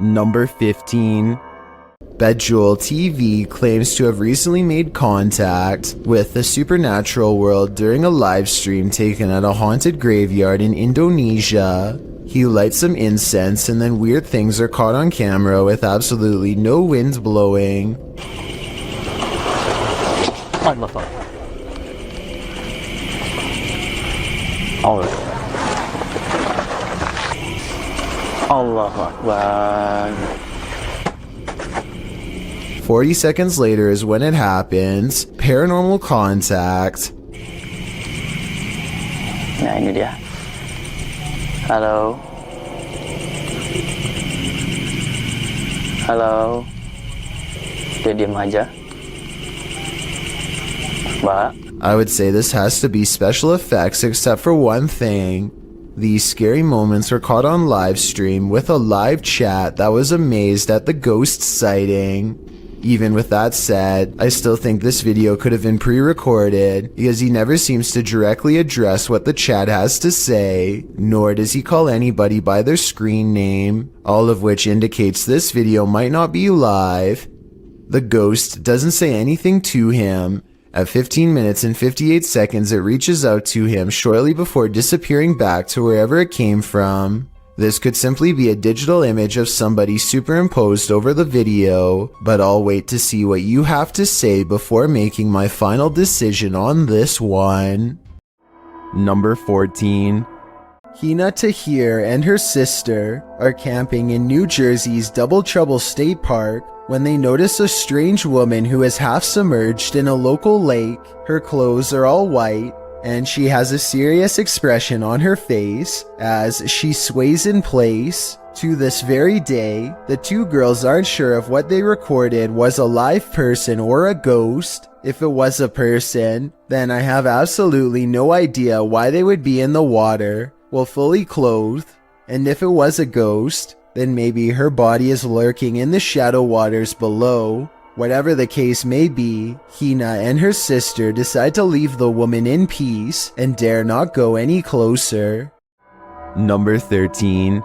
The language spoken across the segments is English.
Number 15. Perpetual TV claims to have recently made contact with the supernatural world during a live stream taken at a haunted graveyard in Indonesia. He lights some incense and then weird things are caught on camera with absolutely no wind blowing. Allah. Allahu Akbar. 40 seconds later is when it happens. Paranormal contact. Nah, ini dia. Halo. Halo. Dia diam aja. Mbak. I would say this has to be special effects except for one thing. These scary moments were caught on live stream with a live chat that was amazed at the ghost sighting. Even with that said, I still think this video could have been pre-recorded because he never seems to directly address what the chat has to say, nor does he call anybody by their screen name, all of which indicates this video might not be live. The ghost doesn't say anything to him. At 15 minutes and 58 seconds, it reaches out to him shortly before disappearing back to wherever it came from. This could simply be a digital image of somebody superimposed over the video, but I'll wait to see what you have to say before making my final decision on this one. Number 14. Hina Tahir and her sister are camping in New Jersey's Double Trouble State Park when they notice a strange woman who is half submerged in a local lake. Her clothes are all white, and she has a serious expression on her face as she sways in place. To this very day, the two girls aren't sure if what they recorded was a live person or a ghost. If it was a person, then I have absolutely no idea why they would be in the water, while fully clothed, and if it was a ghost, then maybe her body is lurking in the shadow waters below. Whatever the case may be, Hina and her sister decide to leave the woman in peace and dare not go any closer. Number 13.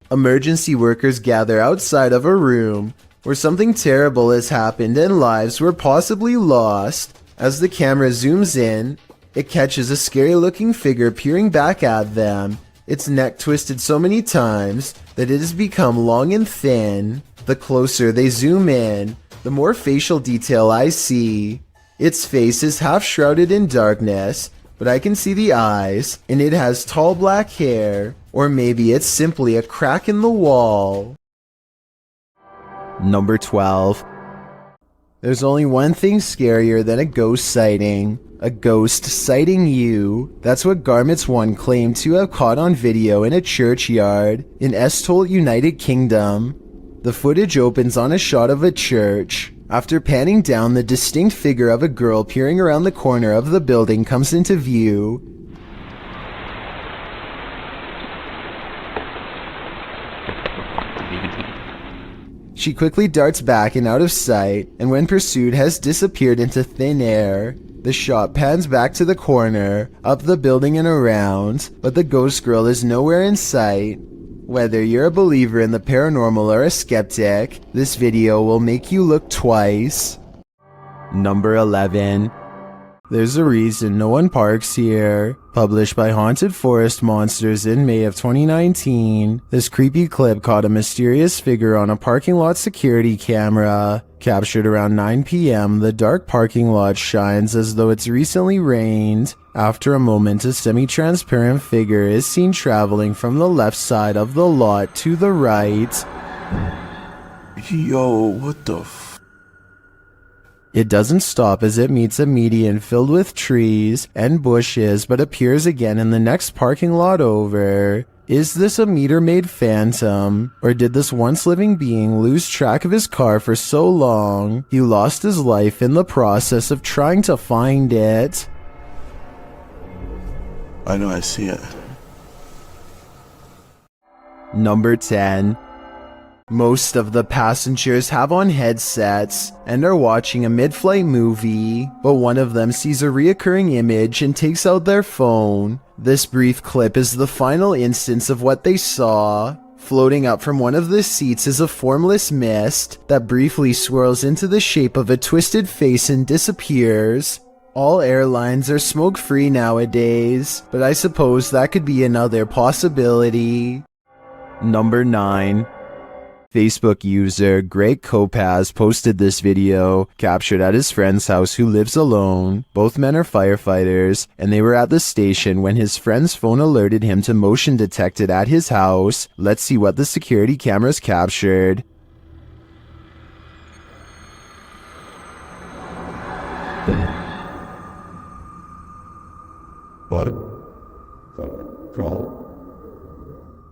Emergency workers gather outside of a room where something terrible has happened and lives were possibly lost. As the camera zooms in, it catches a scary looking figure peering back at them, its neck twisted so many times that it has become long and thin. The closer they zoom in, the more facial detail I see. Its face is half shrouded in darkness, but I can see the eyes, and it has tall black hair, or maybe it's simply a crack in the wall. Number 12. There's only one thing scarier than a ghost sighting. A ghost sighting you. That's what Garments 1 claimed to have caught on video in a churchyard in Estholt, United Kingdom. The footage opens on a shot of a church. After panning down, the distinct figure of a girl peering around the corner of the building comes into view. She quickly darts back and out of sight, and when pursued has disappeared into thin air. The shot pans back to the corner, up the building and around, but the ghost girl is nowhere in sight. Whether you're a believer in the paranormal or a skeptic, this video will make you look twice. Number 11. There's a reason no one parks here. Published by Haunted Forest Monsters in May of 2019, this creepy clip caught a mysterious figure on a parking lot security camera. Captured around 9 p.m., the dark parking lot shines as though it's recently rained. After a moment, a semi-transparent figure is seen traveling from the left side of the lot to the right. Yo, what the f... It doesn't stop as it meets a median filled with trees and bushes, but appears again in the next parking lot over. Is this a meter-maid phantom? Or did this once living being lose track of his car for so long, he lost his life in the process of trying to find it? I know, I see it. Number 10. Most of the passengers have on headsets and are watching a mid-flight movie, but one of them sees a reoccurring image and takes out their phone. This brief clip is the final instance of what they saw. Floating up from one of the seats is a formless mist that briefly swirls into the shape of a twisted face and disappears. All airlines are smoke-free nowadays, but I suppose that could be another possibility. Number 9. Facebook user Greg Kopaz posted this video, captured at his friend's house who lives alone. Both men are firefighters, and they were at the station when his friend's phone alerted him to motion detected at his house. Let's see what the security cameras captured.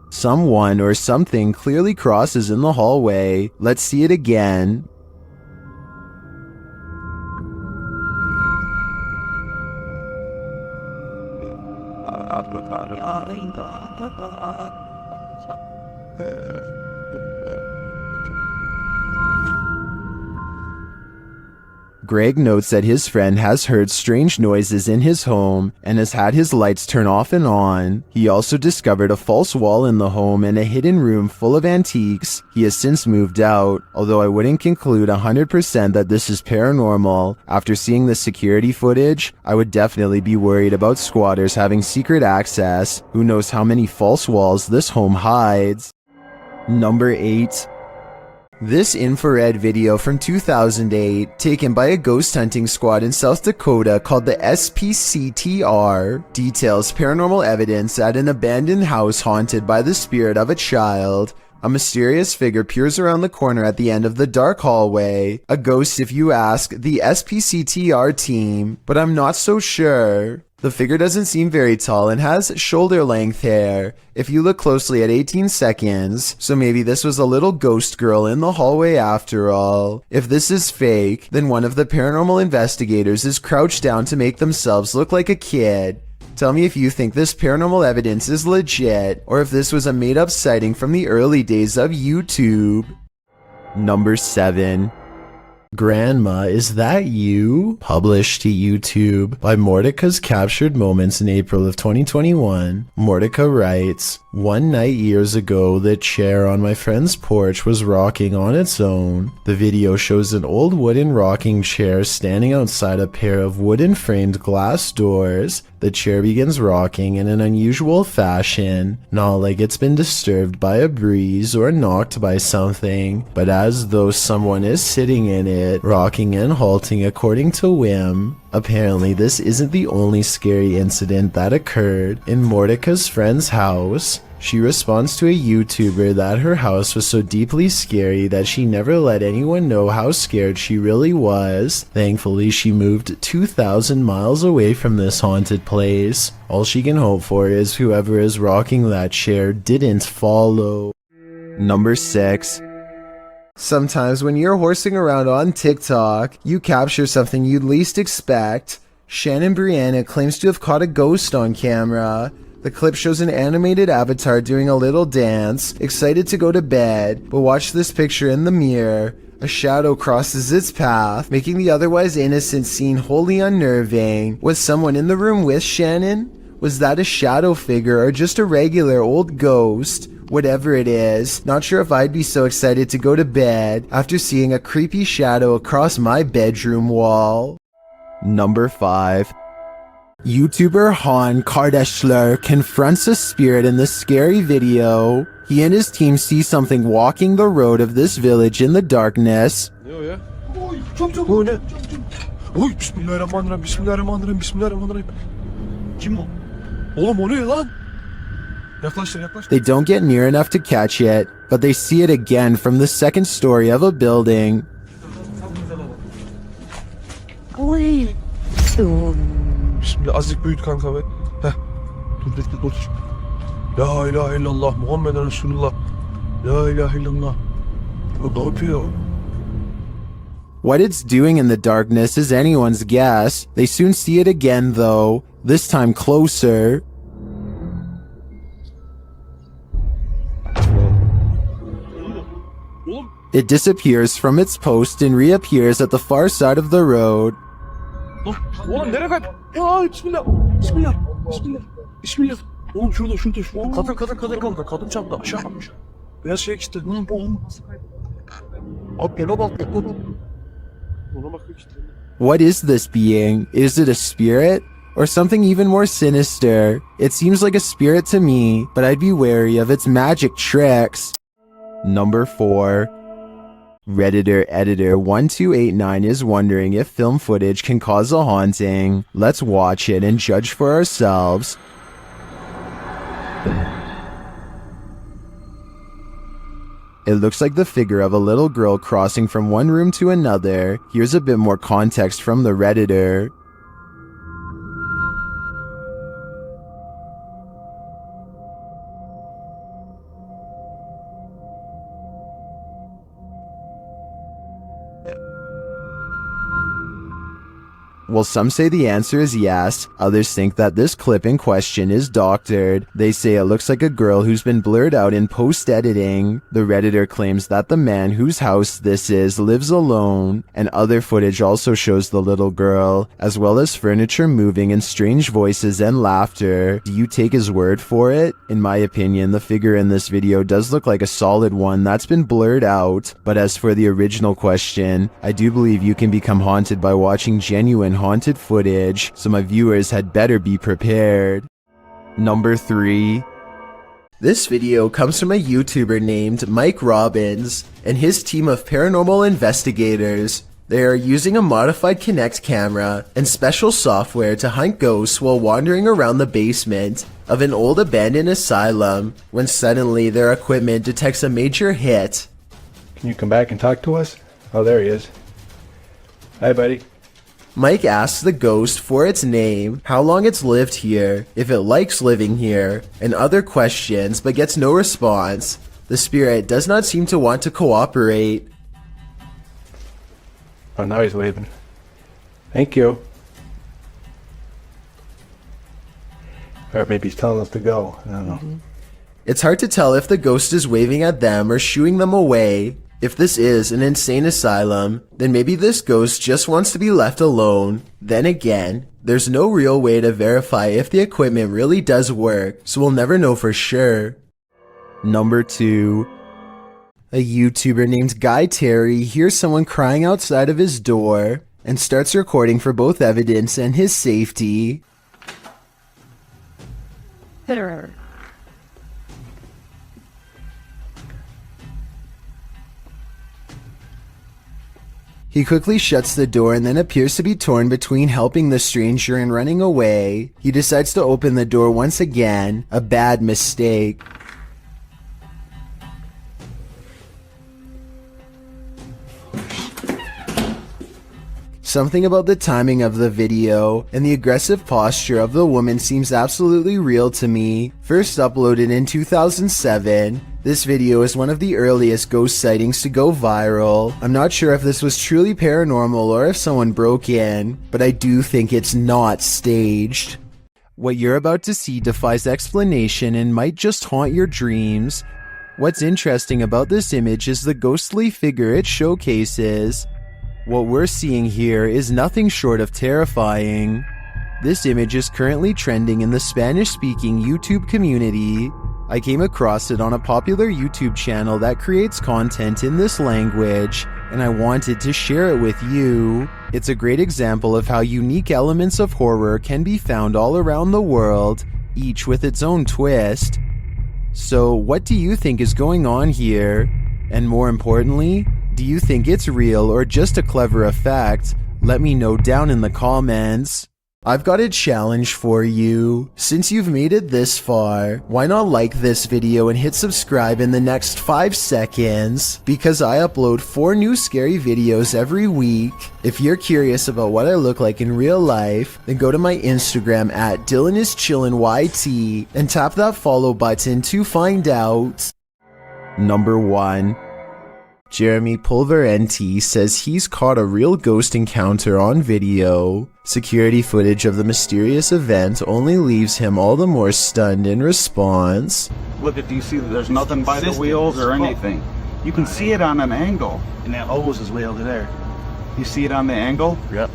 Someone or something clearly crosses in the hallway. Let's see it again. Greg notes that his friend has heard strange noises in his home and has had his lights turn off and on. He also discovered a false wall in the home and a hidden room full of antiques. He has since moved out, although I wouldn't conclude 100% that this is paranormal. After seeing the security footage, I would definitely be worried about squatters having secret access. Who knows how many false walls this home hides. Number 8. This infrared video from 2008, taken by a ghost hunting squad in South Dakota called the SPCTR, details paranormal evidence at an abandoned house haunted by the spirit of a child. A mysterious figure peers around the corner at the end of the dark hallway. A ghost if you ask the SPCTR team, but I'm not so sure. The figure doesn't seem very tall and has shoulder-length hair, if you look closely at 18 seconds, so maybe this was a little ghost girl in the hallway after all. If this is fake, then one of the paranormal investigators is crouched down to make themselves look like a kid. Tell me if you think this paranormal evidence is legit, or if this was a made-up sighting from the early days of YouTube. Number 7. Grandma, is that you? Published to YouTube by Mordecai's Captured Moments in April of 2021. Mordecai writes, "One night years ago, the chair on my friend's porch was rocking on its own. The video shows an old wooden rocking chair standing outside a pair of wooden framed glass doors. The chair begins rocking in an unusual fashion, not like it's been disturbed by a breeze or knocked by something, but as though someone is sitting in it, rocking and halting according to whim." Apparently, this isn't the only scary incident that occurred in Mordecai's friend's house. She responds to a YouTuber that her house was so deeply scary that she never let anyone know how scared she really was. Thankfully, she moved 2,000 miles away from this haunted place. All she can hope for is whoever is rocking that chair didn't follow. Number 6. Sometimes when you're horsing around on TikTok, you capture something you'd least expect. Shannon Brianna claims to have caught a ghost on camera. The clip shows an animated avatar doing a little dance, excited to go to bed, but watch this picture in the mirror. A shadow crosses its path, making the otherwise innocent scene wholly unnerving. Was someone in the room with Shannon? Was that a shadow figure or just a regular old ghost? Whatever it is, not sure if I'd be so excited to go to bed after seeing a creepy shadow across my bedroom wall. Number 5. YouTuber Han Kardashler confronts a spirit in this scary video. He and his team see something walking the road of this village in the darkness. Ya? Bu ne? Oy, bismillahirrahmanirrahim, bismillahirrahmanirrahim, bismillahirrahmanirrahim. Kim o? Oğlum o ne lan? Yaklaştır, yaklaştır. They don't get near enough to catch it, but they see it again from the second story of a building. Oy. Bismillah, azıcık büyüt kanka be. Heh. Dur. La ilahe illallah, Muhammeden Resulullah. La ilahe illallah. Ne yapıyor? What it's doing in the darkness is anyone's guess. They soon see it again though, this time closer. It disappears from its post and reappears at the far side of the road. Oğlum nereye kayıp? Ya bismillah. Bismillah. Bismillah. Bismillah. Oğlum şurada. Kadın kaldı. Kadın çarptı. Aşağı kalmış. Beyaz şey işte. Lan bu olmaz. Abi yana bak. Ona bakıyor işte. What is this being? Is it a spirit? Or something even more sinister? It seems like a spirit to me, but I'd be wary of its magic tricks. Number 4. Redditor editor 1289 is wondering if film footage can cause a haunting. Let's watch it and judge for ourselves. It looks like the figure of a little girl crossing from one room to another. Here's a bit more context from the Redditor. Well, some say the answer is yes, others think that this clip in question is doctored. They say it looks like a girl who's been blurred out in post-editing. The Redditor claims that the man whose house this is lives alone, and other footage also shows the little girl, as well as furniture moving and strange voices and laughter. Do you take his word for it? In my opinion, the figure in this video does look like a solid one that's been blurred out, but as for the original question, I do believe you can become haunted by watching genuine haunted footage, so my viewers had better be prepared. Number 3. This video comes from a YouTuber named Mike Robbins and his team of paranormal investigators. They are using a modified Kinect camera and special software to hunt ghosts while wandering around the basement of an old abandoned asylum when suddenly their equipment detects a major hit. Can you come back and talk to us? Oh, there he is. Hi, buddy. Mike asks the ghost for its name, how long it's lived here, if it likes living here, and other questions, but gets no response. The spirit does not seem to want to cooperate. Oh, now he's waving. Thank you. Or maybe he's telling us to go. I don't know. It's hard to tell if the ghost is waving at them or shooing them away. If this is an insane asylum, then maybe this ghost just wants to be left alone. Then again, there's no real way to verify if the equipment really does work, so we'll never know for sure. Number 2. A YouTuber named Guy Terry hears someone crying outside of his door and starts recording for both evidence and his safety. He quickly shuts the door and then appears to be torn between helping the stranger and running away. He decides to open the door once again, a bad mistake. Something about the timing of the video and the aggressive posture of the woman seems absolutely real to me. First uploaded in 2007, this video is one of the earliest ghost sightings to go viral. I'm not sure if this was truly paranormal or if someone broke in, but I do think it's not staged. What you're about to see defies explanation and might just haunt your dreams. What's interesting about this image is the ghostly figure it showcases. What we're seeing here is nothing short of terrifying. This image is currently trending in the Spanish-speaking YouTube community. I came across it on a popular YouTube channel that creates content in this language, and I wanted to share it with you. It's a great example of how unique elements of horror can be found all around the world, each with its own twist. So, what do you think is going on here? And more importantly, do you think it's real or just a clever effect? Let me know down in the comments. I've got a challenge for you. Since you've made it this far, why not like this video and hit subscribe in the next 5 seconds? Because I upload 4 new scary videos every week. If you're curious about what I look like in real life, then go to my Instagram at DylanIsChillinYT and tap that follow button to find out. Number 1. Jeremy Pulverenti says he's caught a real ghost encounter on video. Security footage of the mysterious event only leaves him all the more stunned in response. Look at, do you see that there's nothing by the wheels or anything? You can see it on an angle. And that hose is way over there. You see it on the angle? Yep.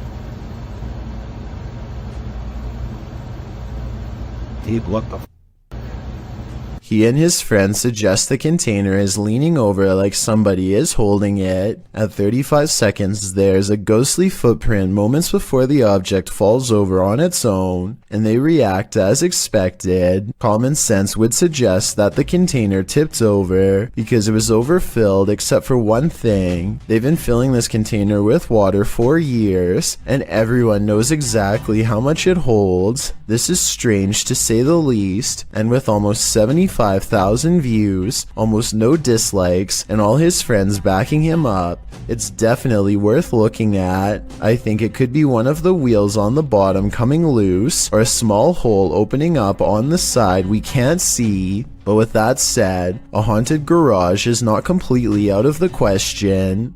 Dude, what the He and his friend suggest the container is leaning over like somebody is holding it. At 35 seconds, there's a ghostly footprint moments before the object falls over on its own, and they react as expected. Common sense would suggest that the container tipped over because it was overfilled except for one thing. They've been filling this container with water for years, and everyone knows exactly how much it holds. This is strange to say the least, and with almost 75,000 views, almost no dislikes, and all his friends backing him up, it's definitely worth looking at. I think it could be one of the wheels on the bottom coming loose, or a small hole opening up on the side we can't see. But with that said, a haunted garage is not completely out of the question.